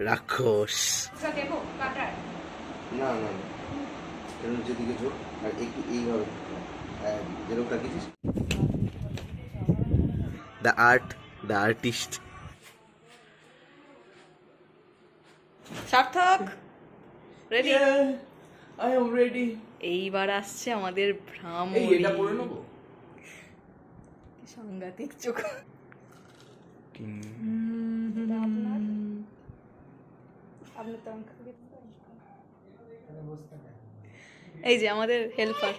রাক্ষস। দেখো কাটার না না না, যেদিকে ঝোঁক আর একটু এইভাবে যেরকম রাখিস। The art, the artist. সার্থক রেডি? I am ready. এইবার আসছে আমাদের এই ভ্রামরি। এটা পরে নেবো। কি সাংঘাতিক চোখ। এই যে আমাদের হেল্পার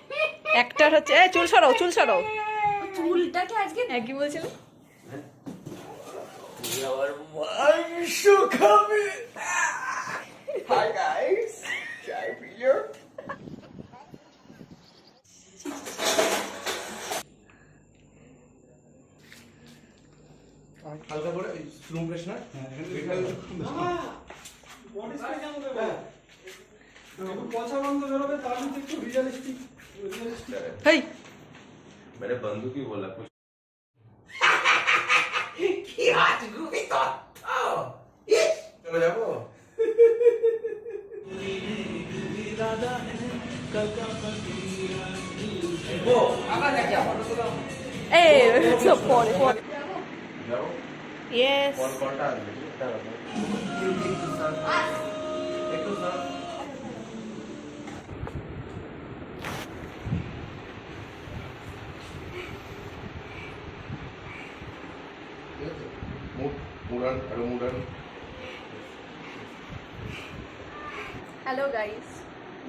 অ্যাক্টর হচ্ছে। এই চুল সরাও, চুল সরাও। চুলটাকে আজকে কি বলছিলেন? আমার মাংস খাবে। হাই গাইস, চাই পিও। হালকা করে স্লো মোশন না। পচা বন্ধ বেরোবে, তার মধ্যে একটু রিয়েলিস্টিক। হেই मैंने बंदूक ही बोला कुछ। কি আজ গুবি তো চলে যাবো। ও আবার নাকি আবার এই সব পরে পরে। जाओ ইয়েস कॉलটা আসবে একটু স্যার। মুডান আর মুডান। হ্যালো গাইস,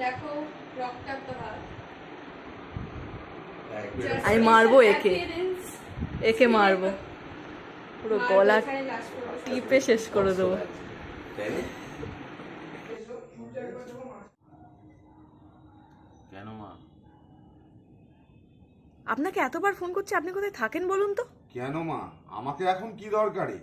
দেখো রক্তাক্ত হাত। আমি মারবো একে, একে মারবো, পুরো গলা টিপে শেষ করে দেবো। কেন মা? আপনাকে এতবার ফোন করছি, আপনি কোথায় থাকেন বলুন তো? কেন মা, আমাকে এখন কি দরকারে?